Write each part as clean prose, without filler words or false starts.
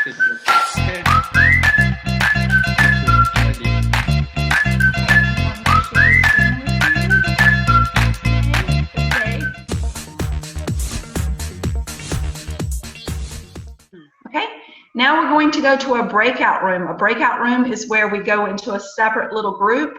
Okay, now we're going to go to a breakout room. A breakout room is where we go into a separate little group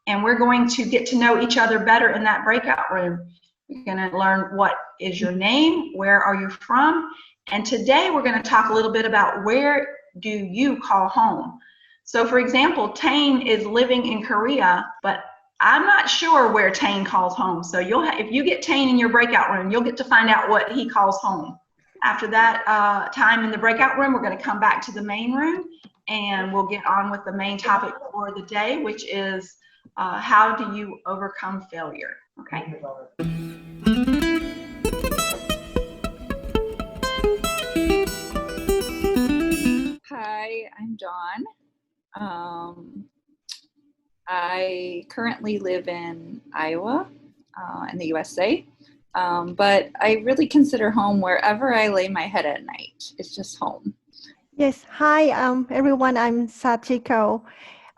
and we're going to get to know each other better in that breakout room. You're going to learn what is your name, where are you from, and today we're going to talk a little bit about where do you call home. So for example, Tane is living in Korea, but I'm not sure where Tane calls home. So if you get Tane in your breakout room, you'll get to find out what he calls home. After that time in the breakout room, we're going to come back to the main room and we'll get on with the main topic for the day, which is how do you overcome failure? Okay. Hi, I'm Dawn. I currently live in Iowa, in the USA. But I really consider home wherever I lay my head at night. It's just home. Yes. Hi, everyone. I'm Sachiko.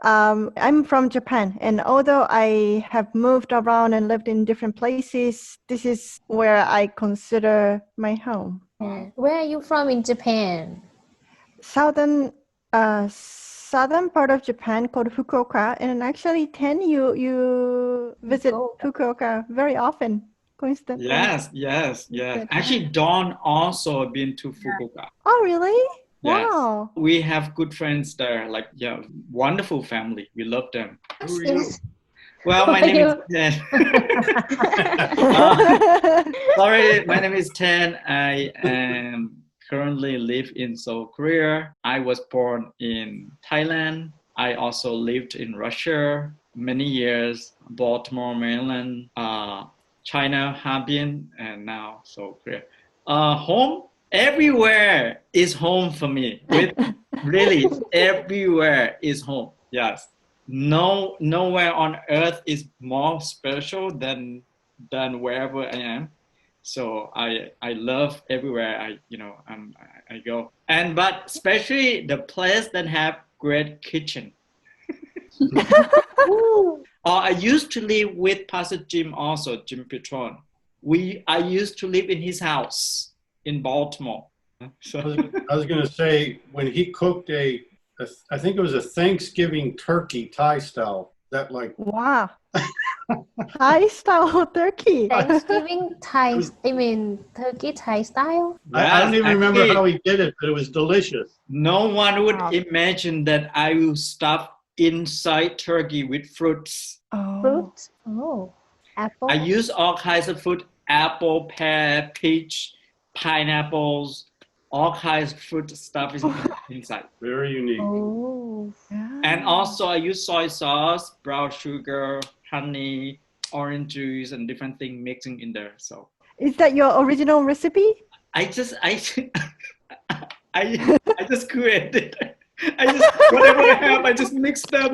I'm from Japan, and although I have moved around and lived in different places, this is where I consider my home. Where are you from in Japan? Southern part of Japan called Fukuoka, and actually, Ten, you visit Fukuoka very often. Coincidentally. Yes. Actually, Dawn also been to Fukuoka. Oh, really? Yes. Wow. We have good friends there. Wonderful family. We love them. Who are you? Well, my name is Ten. Sorry, my name is Ten. I currently live in Seoul, Korea. I was born in Thailand. I also lived in Russia many years, Baltimore, Maryland, China, Harbin, and now Seoul, Korea. Home, everywhere is home for me. Really, everywhere is home. Yes, nowhere on earth is more special than wherever I am. So I love everywhere I go. But especially the place that have great kitchen. I used to live with Pastor Jim also, Jim Petron. I used to live in his house in Baltimore. So I was going to say, when he cooked I think it was a Thanksgiving turkey Thai style. That wow. Thai style turkey. Thanksgiving Thai, turkey Thai style? I don't even remember how he did it, but it was delicious. No one would imagine that I will stuff inside turkey with fruits. Fruit? Oh, apple? I use all kinds of fruit, apple, pear, peach, pineapples, all kinds of fruit stuff is inside. Very unique. Oh. And also I use soy sauce, brown sugar, honey, orange juice, and different things mixing in there. So is that your original recipe? I just created. Whatever I have, I just mix them.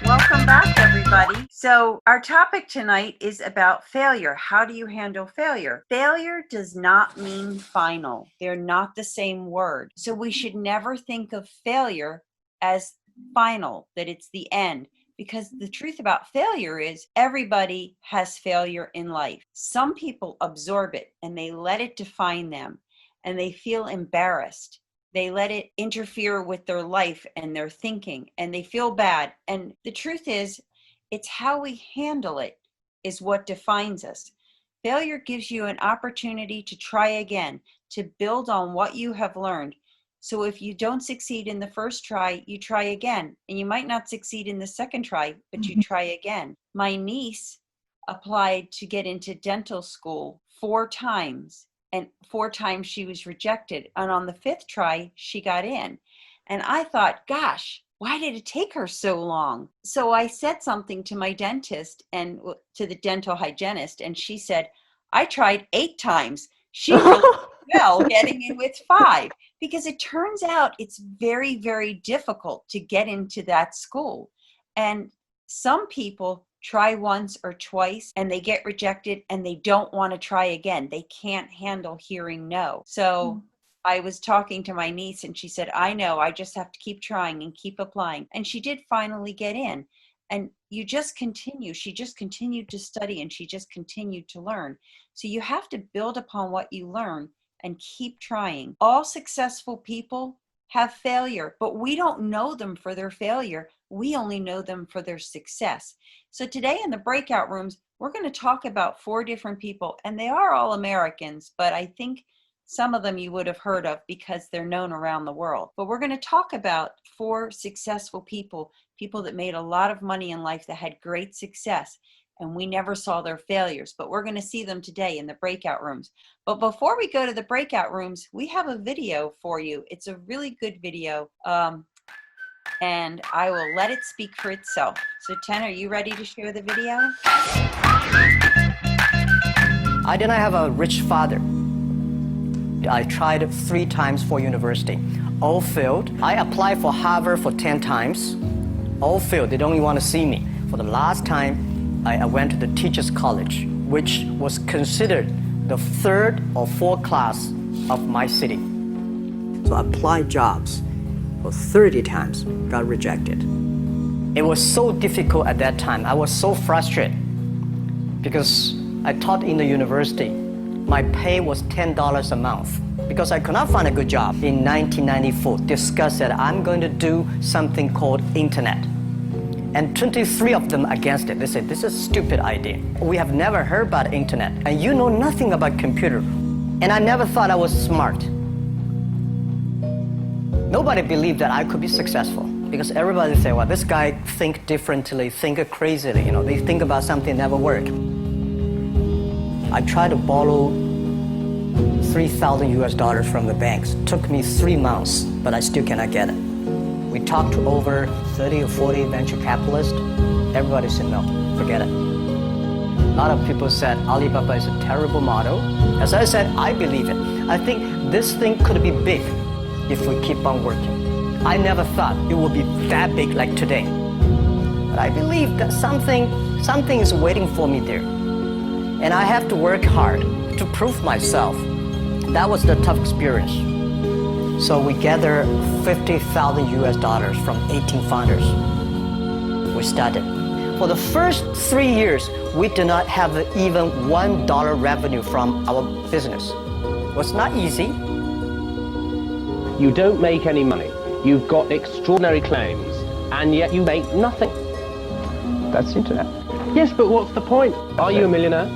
Welcome back, everybody. So our topic tonight is about failure. How do you handle failure? Failure does not mean final. They're not the same word. So we should never think of failure as final, that it's the end. Because the truth about failure is everybody has failure in life. Some people absorb it and they let it define them and they feel embarrassed. They let it interfere with their life and their thinking and they feel bad. And the truth is, it's how we handle it is what defines us. Failure gives you an opportunity to try again, to build on what you have learned. So if you don't succeed in the first try, you try again. And you might not succeed in the second try, but you try again. My niece applied to get into dental school 4 times. And 4 times she was rejected. And on the 5th try, she got in. And I thought, gosh, why did it take her so long? So I said something to my dentist and to the dental hygienist. And she said, I tried 8 times. She really well getting in with 5, because it turns out it's very, very difficult to get into that school. And some people try once or twice and they get rejected and they don't want to try again. They can't handle hearing no. So I was talking to my niece and she said, I know, I just have to keep trying and keep applying. And she did finally get in. And you just continue. She just continued to study and she just continued to learn. So you have to build upon what you learn and keep trying. All successful people have failure, but we don't know them for their failure. We only know them for their success. So today in the breakout rooms, we're going to talk about 4 different people, and they are all Americans, but I think some of them you would have heard of because they're known around the world. But we're going to talk about 4 successful people, people that made a lot of money in life, that had great success, and we never saw their failures. But we're going to see them today in the breakout rooms. But before we go to the breakout rooms, we have a video for you. It's a really good video, and I will let it speak for itself. So Ten, are you ready to share the video? I did not have a rich father. I tried 3 times for university. All failed. I applied for Harvard for 10 times. All failed. They don't even want to see me. For the last time, I went to the teacher's college, which was considered the 3rd or 4th class of my city. So I applied jobs for 30 times, got rejected. It was so difficult at that time. I was so frustrated because I taught in the university. My pay was $10 a month because I could not find a good job. In 1994, discussed that I'm going to do something called internet. And 23 of them against it. They said, this is a stupid idea. We have never heard about internet, and you know nothing about computer. And I never thought I was smart. Nobody believed that I could be successful because everybody said, well, this guy think differently, think crazily. You know, they think about something that never work. I tried to borrow $3,000 from the banks. It took me 3 months, but I still cannot get it. We talked to over 30 or 40 venture capitalists. Everybody said, no, forget it. A lot of people said Alibaba is a terrible model. As I said, I believe it. I think this thing could be big if we keep on working. I never thought it would be that big like today. But I believe that something is waiting for me there. And I have to work hard to prove myself. That was the tough experience. So we gathered $50,000 from 18 founders. We started. For the first 3 years, we did not have even $1 revenue from our business. It was not easy. You don't make any money. You've got extraordinary claims, and yet you make nothing. That's the internet. Yes, but what's the point? Are you a millionaire?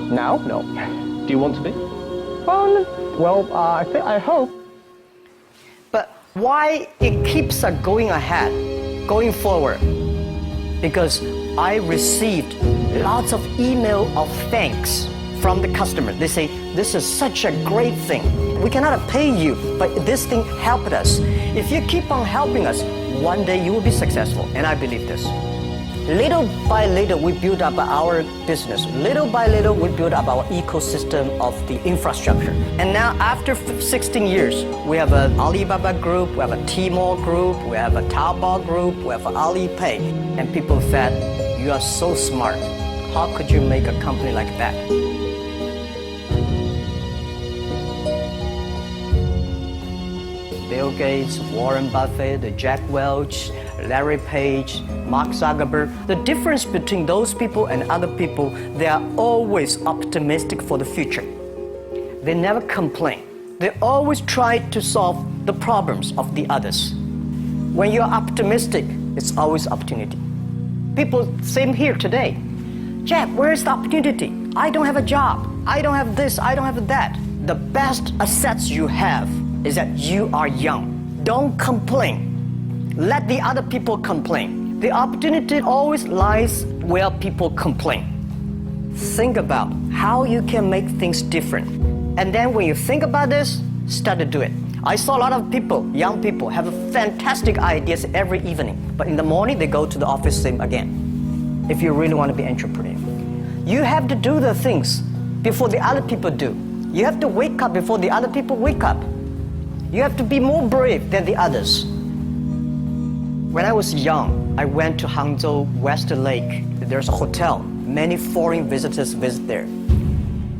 Now? No. Do you want to be? Well, I hope. But why it keeps going ahead, going forward? Because I received lots of email of thanks from the customer. They say, this is such a great thing. We cannot pay you, but this thing helped us. If you keep on helping us, one day you will be successful, and I believe this. Little by little, we build up our business. Little by little, we build up our ecosystem of the infrastructure. And now, after 16 years, we have an Alibaba group, we have a Tmall group, we have a Taobao group, we have Alipay. And people said, you are so smart. How could you make a company like that? Bill Gates, Warren Buffett, Jack Welch, Larry Page, Mark Zuckerberg. The difference between those people and other people, they are always optimistic for the future. They never complain. They always try to solve the problems of the others. When you're optimistic, it's always opportunity. People, same here today. Jack, where's the opportunity? I don't have a job. I don't have this, I don't have that. The best assets you have is that you are young. Don't complain. Let the other people complain. The opportunity always lies where people complain. Think about how you can make things different. And then when you think about this, start to do it. I saw a lot of people, young people, have fantastic ideas every evening. But in the morning, they go to the office same again. If you really want to be an entrepreneur, you have to do the things before the other people do. You have to wake up before the other people wake up. You have to be more brave than the others. When I was young, I went to Hangzhou West Lake. There's a hotel. Many foreign visitors visit there.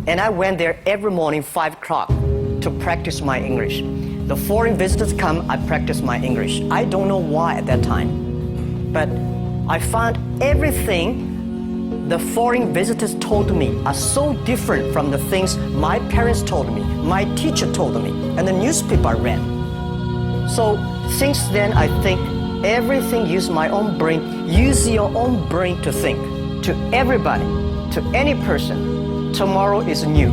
And I went there every morning, 5 o'clock, to practice my English. The foreign visitors come, I practice my English. I don't know why at that time, but I found everything the foreign visitors told me are so different from the things my parents told me, my teacher told me, and the newspaper I read. So since then, I think everything use my own brain. Use your own brain to think. To everybody, to any person, tomorrow is new.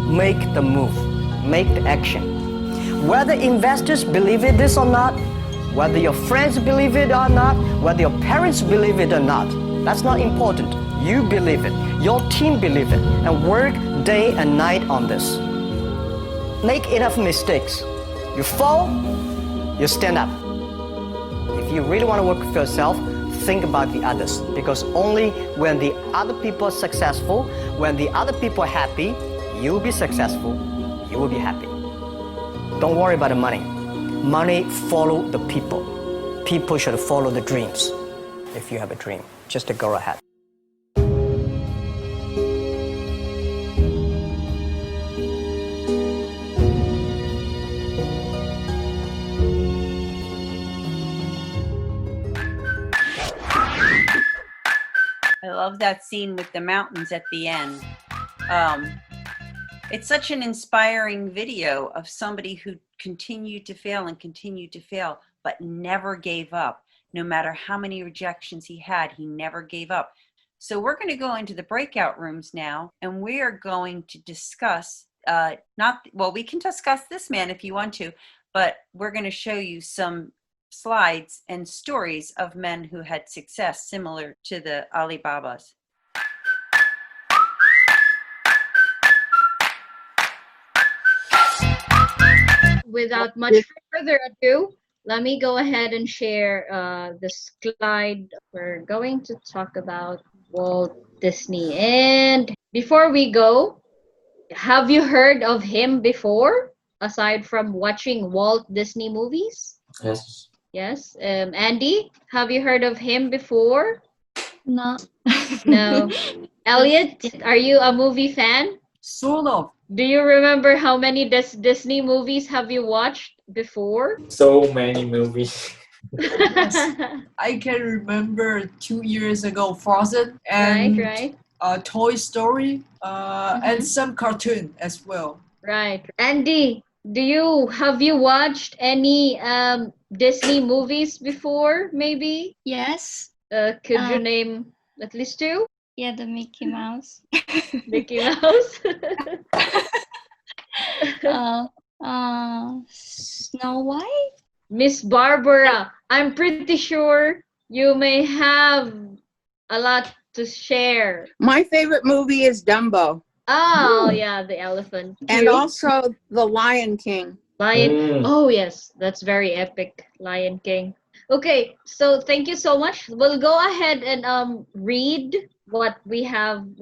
Make the move, make the action. Whether investors believe it this or not, whether your friends believe it or not, whether your parents believe it or not, that's not important. You believe it, your team believe it, and work day and night on this. Make enough mistakes. You fall, you stand up. If you really want to work for yourself, think about the others, because only when the other people are successful, when the other people are happy, you'll be successful, you will be happy. Don't worry about the money. Money follow the people. People should follow the dreams. If you have a dream, just go ahead. I love that scene with the mountains at the end. It's such an inspiring video of somebody who continued to fail and continued to fail, but never gave up. No matter how many rejections he had, he never gave up. So we're going to go into the breakout rooms now, and we are going to discuss, we can discuss this man if you want to, but we're going to show you some slides and stories of men who had success similar to the Alibabas. Without much further ado, let me go ahead and share the slide. We're going to talk about Walt Disney. And before we go, have you heard of him before, aside from watching Walt Disney movies? Yes. Yes. Andy, have you heard of him before? No. No. Elliot, are you a movie fan? Sort of. Do you remember how many Disney movies have you watched before? So many movies. Yes. I can remember 2 years ago, Frozen and Right. Toy Story, and some cartoon as well. Right. Andy, have you watched any Disney movies before, maybe? Yes. Could you name at least two? Yeah, the Mickey Mouse. Mickey Mouse? Snow White? Miss Barbara, I'm pretty sure you may have a lot to share. My favorite movie is Dumbo. Oh, yeah, the elephant. And You? also The Lion King. Oh, yes, that's very epic, Lion King. Okay, so thank you so much. We'll go ahead and read what we can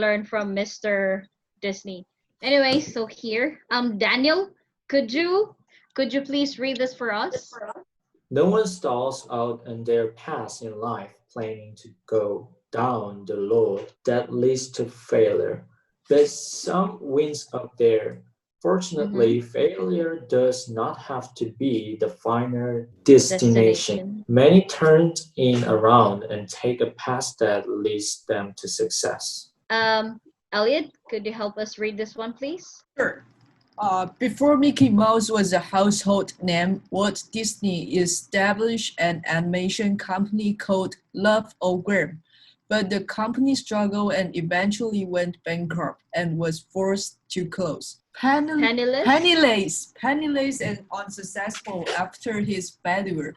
learn from Mr. Disney. Anyway, so here, Daniel, could you please read this for us? No one stalls out on their path in life planning to go down the road that leads to failure, but some wins up there. Fortunately, failure does not have to be the final destination. Many turn in around and take a path that leads them to success. Elliot, could you help us read this one, please? Sure. Before Mickey Mouse was a household name, Walt Disney established an animation company called Love O Grim. But the company struggled and eventually went bankrupt and was forced to close. Penniless and unsuccessful after his failure,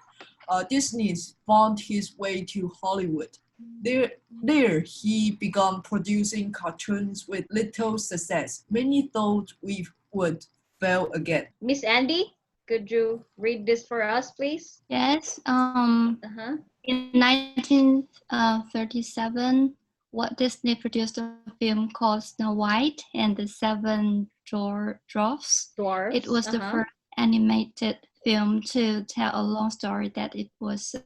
Disney found his way to Hollywood. There he began producing cartoons with little success. Many thought we would fail again. Miss Andy, could you read this for us, please? Yes. In 1937, Walt Disney produced a film called Snow White and the Seven Dwarfs. It was the first animated film to tell a long story that it was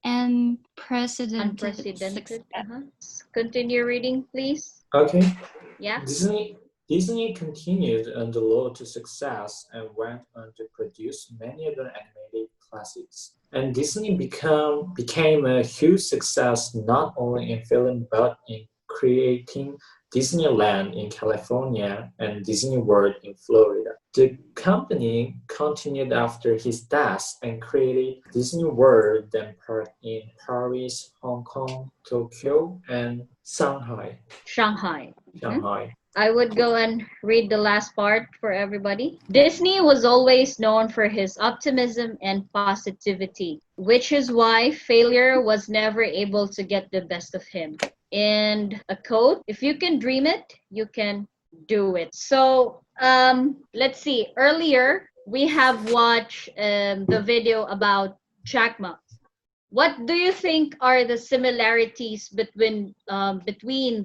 unprecedented success. Continue reading, please. Okay. Yeah. Disney continued on the road to success and went on to produce many other animated classics. And Disney became a huge success not only in film but in creating Disneyland in California and Disney World in Florida. The company continued after his death and created Disney World then Park in Paris, Hong Kong, Tokyo, and Shanghai. Shanghai. Shanghai. I would go and read the last part for everybody. Disney was always known for his optimism and positivity, which is why failure was never able to get the best of him. And a quote, if you can dream it, you can do it. So let's see. Earlier, we have watched the video about Jack Ma. What do you think are the similarities between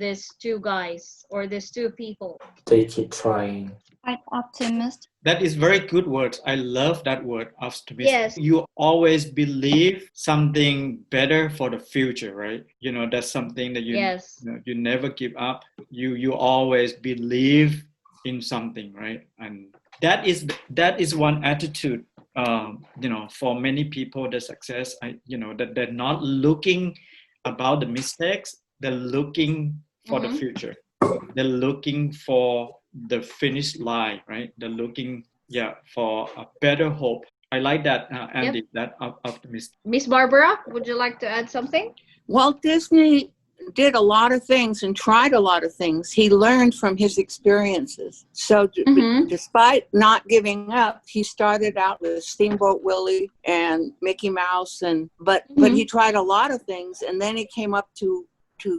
these two guys or these two people? They keep trying. Quite optimistic. That is very good word. I love that word, optimistic. Yes. You always believe something better for the future, right? You know, that's something that you never give up. You always believe in something, right? And that is one attitude. For many people, the success, that they're not looking about the mistakes. They're looking for the future. They're looking for the finish line, right? They're looking, for a better hope. I like that, Andy, that optimism. Miss Barbara, would you like to add something? Walt Disney did a lot of things and tried a lot of things. He learned from his experiences. So despite not giving up, he started out with Steamboat Willie and Mickey Mouse, but he tried a lot of things, and then he came up to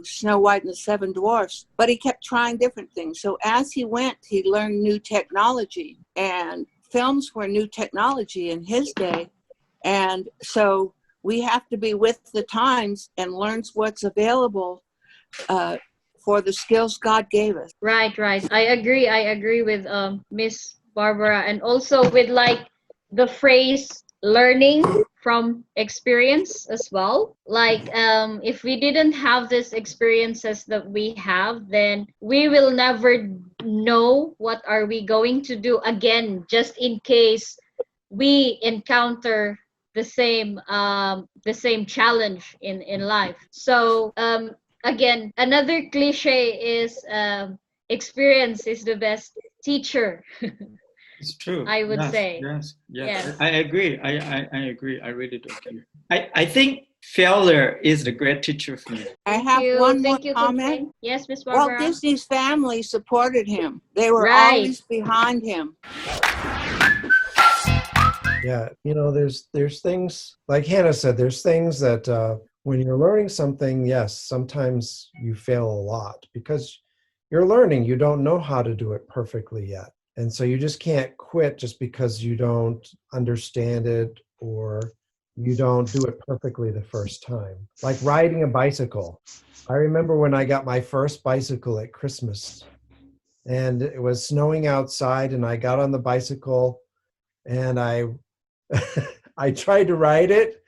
Snow White and the Seven Dwarfs, but he kept trying different things. So as he went, he learned new technology, and films were new technology in his day. And so we have to be with the times and learn what's available for the skills God gave us. Right. I agree with Miss Barbara, and also with like the phrase learning from experience as well. Like if we didn't have these experiences that we have, then we will never know what are we going to do again, just in case we encounter the same challenge in life. So again, another cliche is experience is the best teacher. It's true. I would say. Yes. I agree. I agree. I really do agree. I think failure is the great teacher for me. I have one more comment. Yes, Miss Barbara. Walt Disney's family supported him. They were always behind him. Yeah, there's things, like Hannah said, there's things that when you're learning something, yes, sometimes you fail a lot because you're learning. You don't know how to do it perfectly yet. And so you just can't quit just because you don't understand it or you don't do it perfectly the first time. Like riding a bicycle. I remember when I got my first bicycle at Christmas, and it was snowing outside, and I got on the bicycle and I tried to ride it,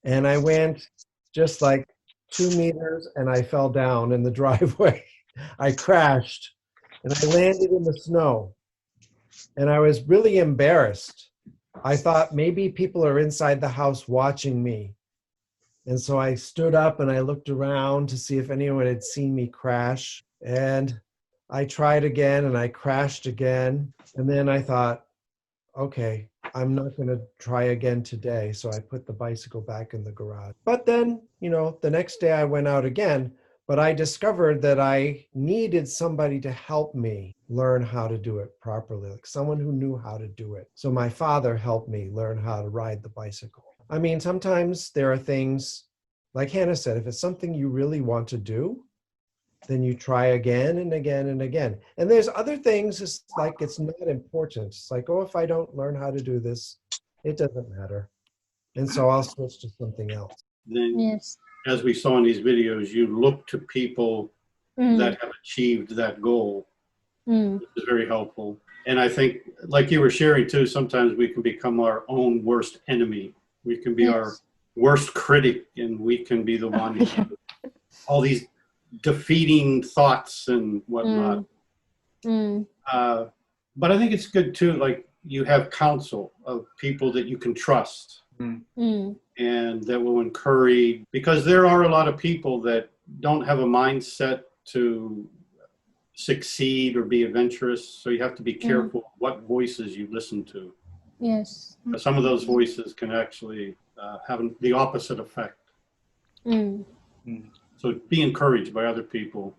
and I went just like 2 meters and I fell down in the driveway. I crashed and I landed in the snow. And I was really embarrassed. I thought maybe people are inside the house watching me. And so I stood up and I looked around to see if anyone had seen me crash. And I tried again and I crashed again. And then I thought, okay, I'm not going to try again today. So I put the bicycle back in the garage. But then, the next day I went out again, but I discovered that I needed somebody to help me learn how to do it properly, like someone who knew how to do it. So my father helped me learn how to ride the bicycle. I mean, sometimes there are things, like Hannah said, if it's something you really want to do, then you try again and again and again. And there's other things, it's like it's not important. It's like, oh, if I don't learn how to do this, it doesn't matter. And so I'll switch to something else. Then, as we saw in these videos, you look to people that have achieved that goal. Which is very helpful. And I think, like you were sharing too, sometimes we can become our own worst enemy. We can be our worst critic, and we can be the one, all these defeating thoughts and whatnot. But I think it's good too, like you have counsel of people that you can trust and that will encourage, because there are a lot of people that don't have a mindset to succeed or be adventurous. So you have to be careful what voices you listen to. Yes. Some of those voices can actually have the opposite effect. So be encouraged by other people.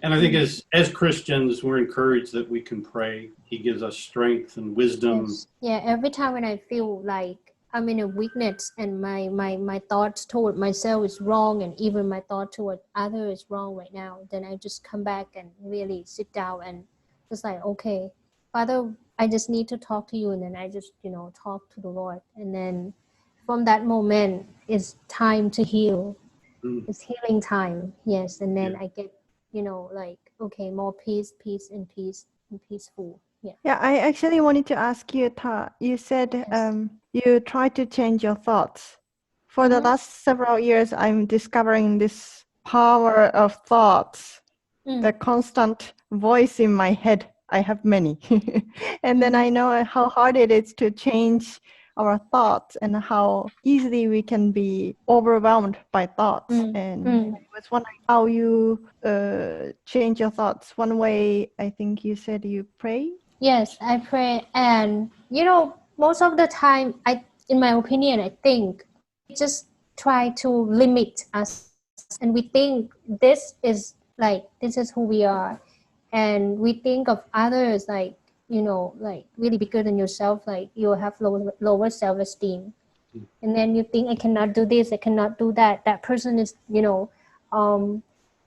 And I think as Christians, we're encouraged that we can pray. He gives us strength and wisdom. Yes. Yeah, every time when I feel like I'm in a weakness and my thoughts toward myself is wrong, and even my thought toward others is wrong right now, then I just come back and really sit down and just like, okay, Father, I just need to talk to you. And then I just, talk to the Lord. And then from that moment, it's time to heal. It's healing time. Yes. And then I get, like, okay, more peace, and peaceful. Yeah. Yeah, I actually wanted to ask you, Ta, you said you try to change your thoughts. For the last several years, I'm discovering this power of thoughts, the constant voice in my head. I have many. And then I know how hard it is to change our thoughts and how easily we can be overwhelmed by thoughts. And I was wondering how you change your thoughts. One way, I think you said you pray. Yes, I pray. And, most of the time, in my opinion, I think we just try to limit us. And we think this is who we are. And we think of others like really bigger than yourself, like you have lower self-esteem. And then you think, I cannot do this, I cannot do that. That person is,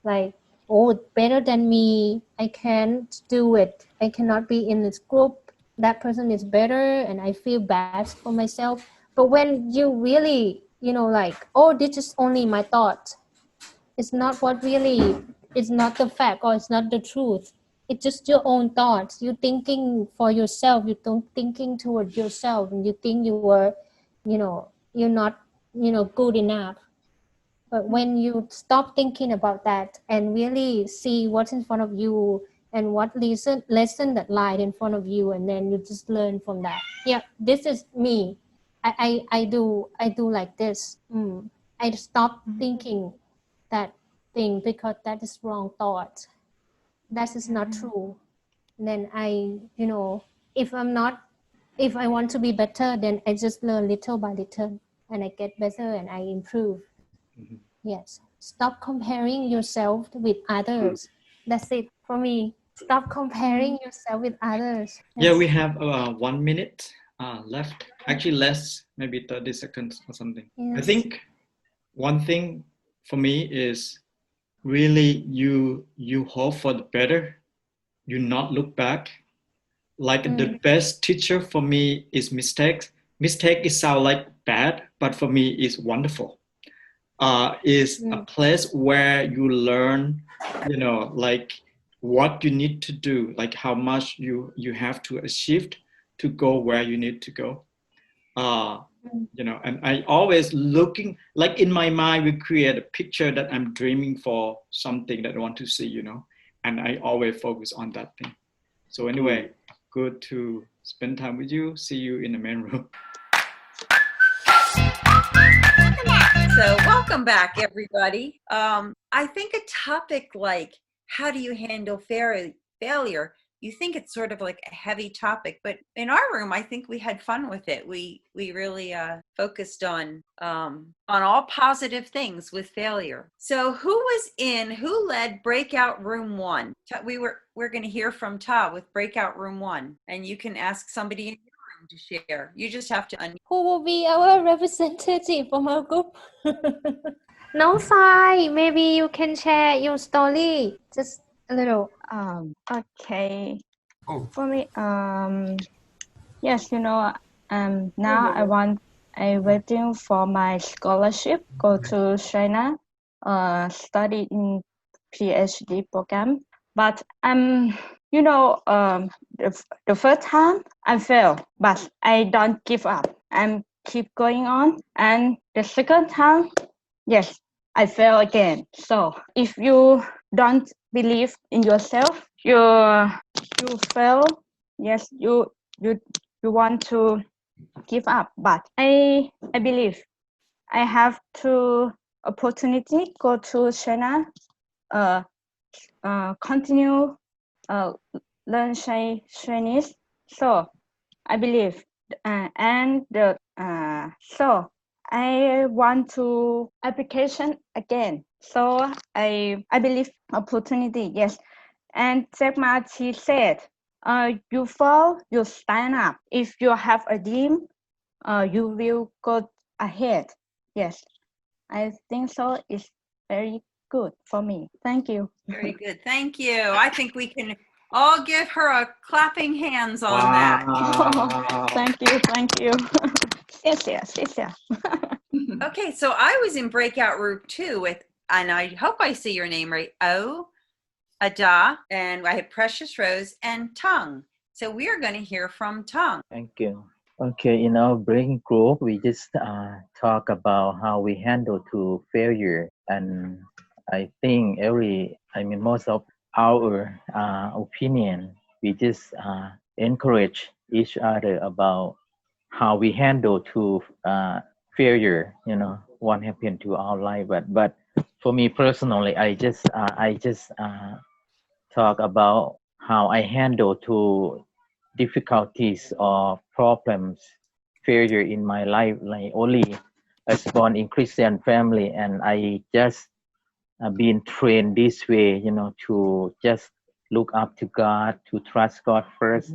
like, oh, better than me. I can't do it. I cannot be in this group. That person is better, and I feel bad for myself. But when you really, like, oh, this is only my thought. It's not it's not the fact, or it's not the truth. It's just your own thoughts. You're thinking for yourself. You don't thinking toward yourself, and you think you were, you're not, good enough. But when you stop thinking about that and really see what's in front of you and what lesson that lied in front of you, and then you just learn from that. Yeah, this is me. I do like this. I stop thinking that thing because that is wrong thought. That is not true. And then if I want to be better, then I just learn little by little, and I get better and I improve. Yes. Stop comparing yourself with others. That's it for me. Stop comparing yourself with others. Yeah, we have 1 minute left. Actually, less, maybe 30 seconds or something. Yes. I think one thing for me is really you hope for the better. You not look back. Like the best teacher for me is mistakes. Mistake is sound like bad, but for me is wonderful. Is a place where you learn, like what you need to do, like how much you have to achieve to go where you need to go. And I always looking, like in my mind, we create a picture that I'm dreaming for something that I want to see, and I always focus on that thing. So anyway, good to spend time with you. See you in the main room. So welcome back, everybody. I think a topic like how do you handle failure, you think it's sort of like a heavy topic, but in our room, I think we had fun with it. We really focused on all positive things with failure. So who led breakout room 1? We're going to hear from Ta with breakout room 1, and you can ask somebody in your room to share. You just have to Who will be our representative from our group? No, Sai, maybe you can share your story just a little. Okay. For me, yes, now I waiting for my scholarship, go to China, study in PhD program. but the first time I fail, but I don't give up. I'm keep going on. And the second time, yes, I fail again. So if you don't believe in yourself, you fail. Yes, you want to give up. But I believe I have two opportunity go to China, continue learn Chinese. So I believe, so I want to application again. So I believe opportunity, yes. And Jack Ma said, you fall, you stand up. If you have a dream, you will go ahead. Yes, I think so. It's very good for me. Thank you. Very good. Thank you. I think we can all give her a clapping hands on that. Thank you. Thank you. 谢谢，谢谢。 Okay, so I was in breakout room 2 with, and I hope I say your name right, Ada, and I had Precious Rose and Tung. So we are going to hear from Tung. Thank you. Okay, in our breaking group, we just talk about how we handle to failure, and I think most of our opinion, we just encourage each other about how we handle to failure. What happened to our life, but for me personally, I just talk about how I handle to difficulties or problems, failure in my life. Like only I was born in Christian family, and I just been trained this way, to just look up to God, to trust God first.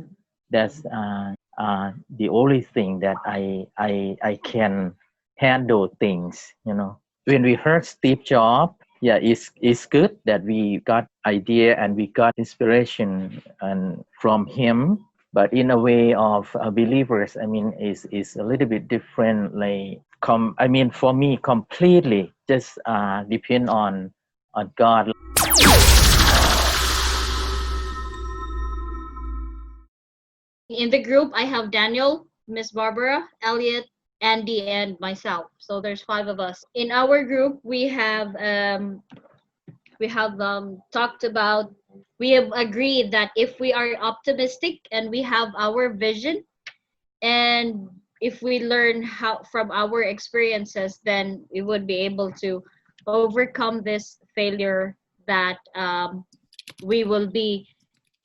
That's the only thing that I can handle things. When we heard Steve Jobs, yeah, it's good that we got idea and we got inspiration and from him. But in a way of believers, is a little bit different. Like, for me, completely just depend on God. In the group, I have Daniel, Miss Barbara, Elliot, Andy, and myself. So there's 5 of us. In our group, we have talked about, we have agreed that if we are optimistic and we have our vision, and if we learn how from our experiences, then we would be able to overcome this failure that we will be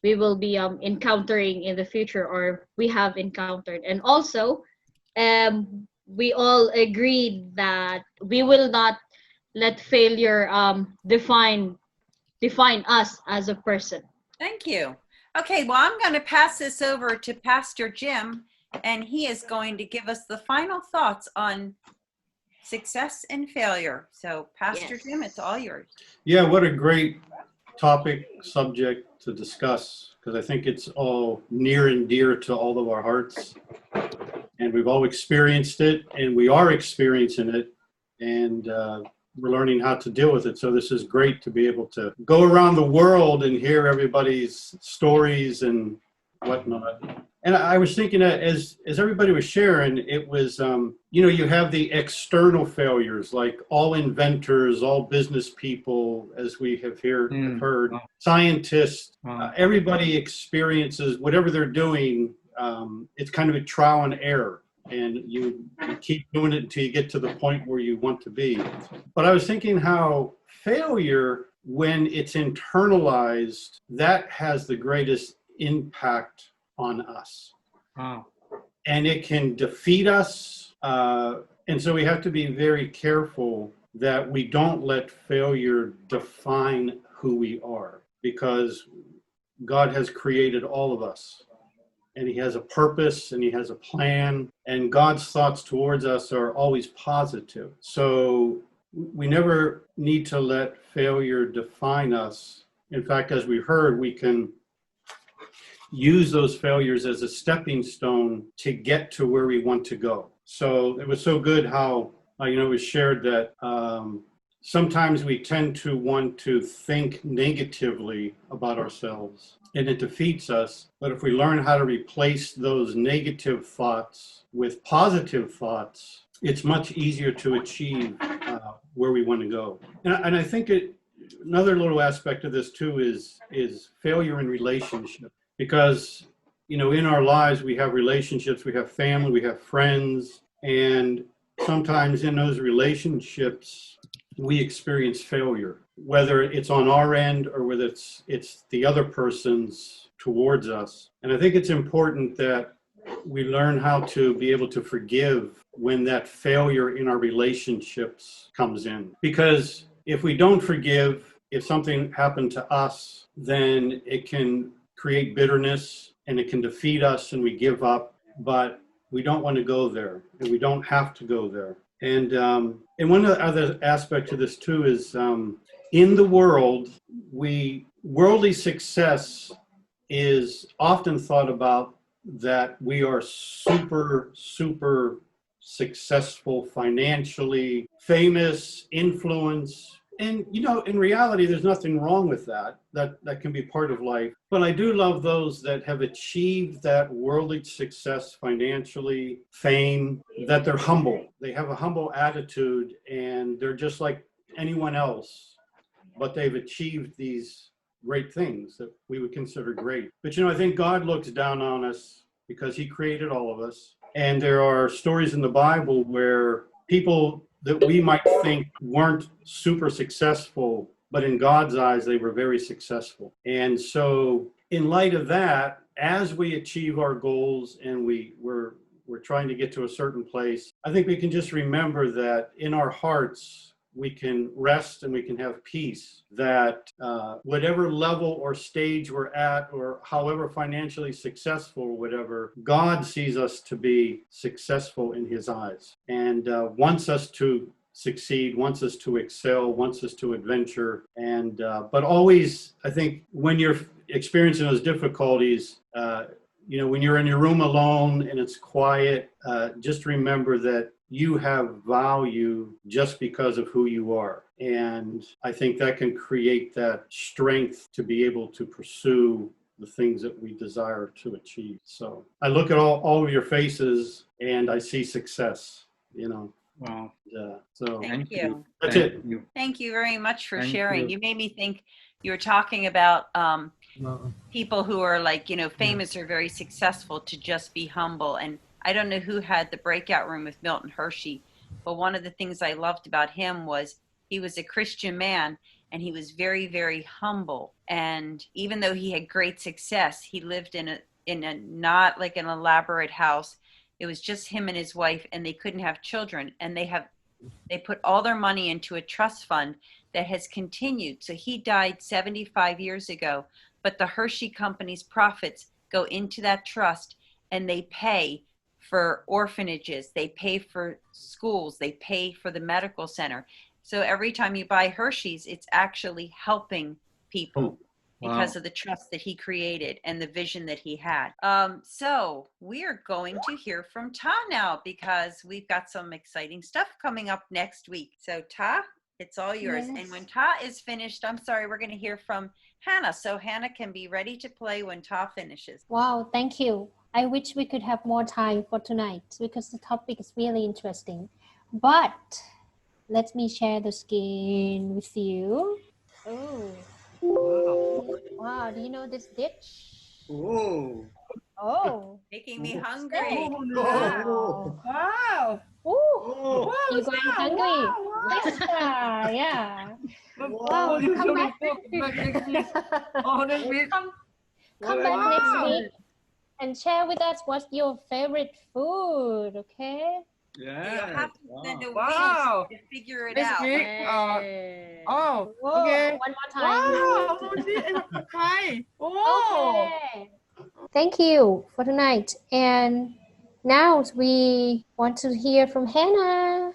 encountering in the future, or we have encountered. And also, we all agreed that we will not let failure define us as a person. Thank you. Okay, well, I'm going to pass this over to Pastor Jim, and he is going to give us the final thoughts on success and failure. So, Pastor Jim, it's all yours. Yeah, what a great topic, subject to discuss, because I think it's all near and dear to all of our hearts. And we've all experienced it, and we are experiencing it, and we're learning how to deal with it. So this is great to be able to go around the world and hear everybody's stories and whatnot. And I was thinking that as everybody was sharing, it was, you have the external failures, like all inventors, all business people, as we have heard, scientists, everybody experiences whatever they're doing. It's kind of a trial and error. And you keep doing it until you get to the point where you want to be. But I was thinking how failure, when it's internalized, that has the greatest impact on us. Wow. And it can defeat us. And so we have to be very careful that we don't let failure define who we are, because God has created all of us. And he has a purpose and he has a plan, and God's thoughts towards us are always positive. So we never need to let failure define us. In fact, as we heard, we can use those failures as a stepping stone to get to where we want to go. So it was so good how, it was shared that sometimes we tend to want to think negatively about ourselves, and it defeats us. But if we learn how to replace those negative thoughts with positive thoughts, it's much easier to achieve where we want to go. And I think another little aspect of this too is failure in relationship, because in our lives we have relationships, we have family, we have friends, and sometimes in those relationships we experience failure, whether it's on our end or whether it's the other person's towards us. And I think it's important that we learn how to be able to forgive when that failure in our relationships comes in. Because if we don't forgive, if something happened to us, then it can create bitterness and it can defeat us and we give up. But we don't want to go there, and we don't have to go there. And one of the other aspects of this too is in the world, worldly success is often thought about that we are super, super successful, financially famous, influence. And, in reality, there's nothing wrong with that. That can be part of life. But I do love those that have achieved that worldly success financially, fame, that they're humble. They have a humble attitude and they're just like anyone else, but they've achieved these great things that we would consider great. But, I think God looks down on us because he created all of us. And there are stories in the Bible where people that we might think weren't super successful, but in God's eyes, they were very successful. And so in light of that, as we achieve our goals and we're trying to get to a certain place, I think we can just remember that in our hearts, we can rest and we can have peace that whatever level or stage we're at, or however financially successful or whatever, God sees us to be successful in his eyes and wants us to succeed, wants us to excel, wants us to adventure. And but always, I think when you're experiencing those difficulties, when you're in your room alone and it's quiet, just remember that you have value just because of who you are. And I think that can create that strength to be able to pursue the things that we desire to achieve. So I look at all of your faces and I see success, Wow. So Thank you. That's it. Thank you very much for Thank sharing. you. You made me think you were talking about people who are famous or very successful to just be humble. And I don't know who had the breakout room with Milton Hershey, but one of the things I loved about him was he was a Christian man and he was very, very humble. And even though he had great success, he lived in a not like an elaborate house. It was just him and his wife, and they couldn't have children. And they put all their money into a trust fund that has continued. So he died 75 years ago, but the Hershey Company's profits go into that trust and they pay for orphanages, they pay for schools, they pay for the medical center. So every time you buy Hershey's, it's actually helping people because of the trust that he created and the vision that he had. So we are going to hear from Ta now because we've got some exciting stuff coming up next week. So Ta, it's all yours. Yes. And when Ta is finished, we're going to hear from Hannah. So Hannah can be ready to play when Ta finishes. Wow, thank you. I wish we could have more time for tonight because the topic is really interesting. But let me share the screen with you. Oh, wow. Do you know this dish? Oh. Making me hungry. Wow. Wow. Ooh. Wow, You're going hungry. Yes, yeah. Wow. Come back. Come back next week and share with us what's your favorite food, okay? Yeah. You'll have to send a Wow. week to figure it Next out. week, Whoa, okay. one more time. Wow, hi. Oh. Okay. Thank you for tonight. And now we want to hear from Hannah.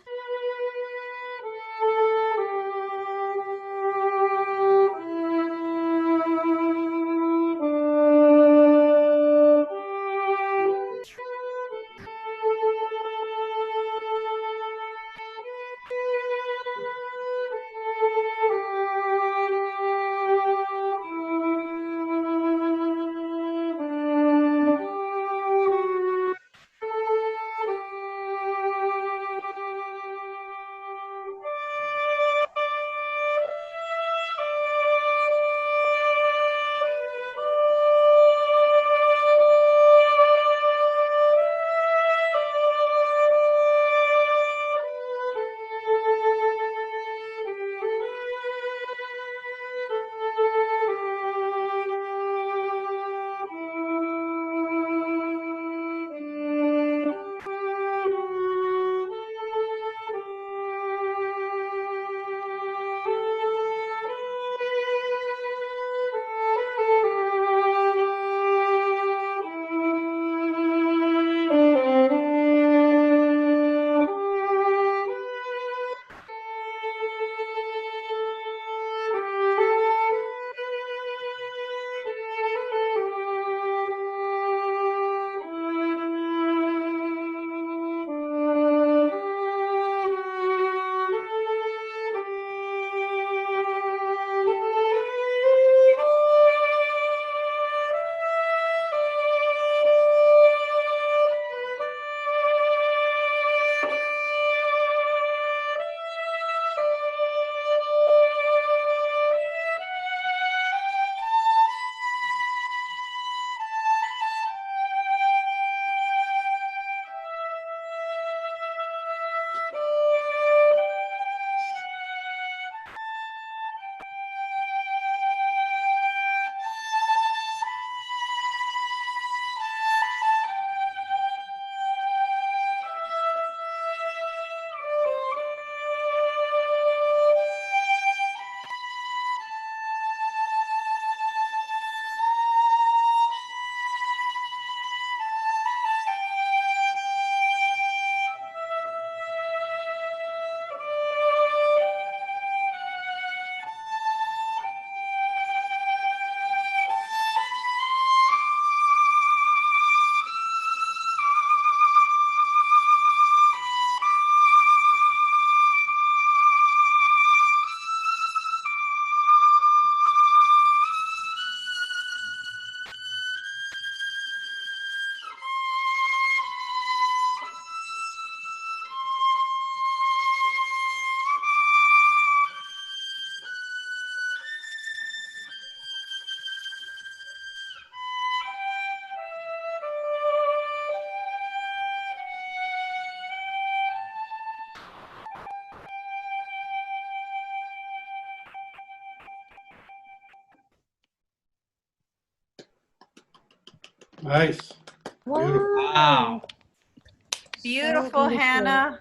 Nice. Wow. Beautiful, Hannah.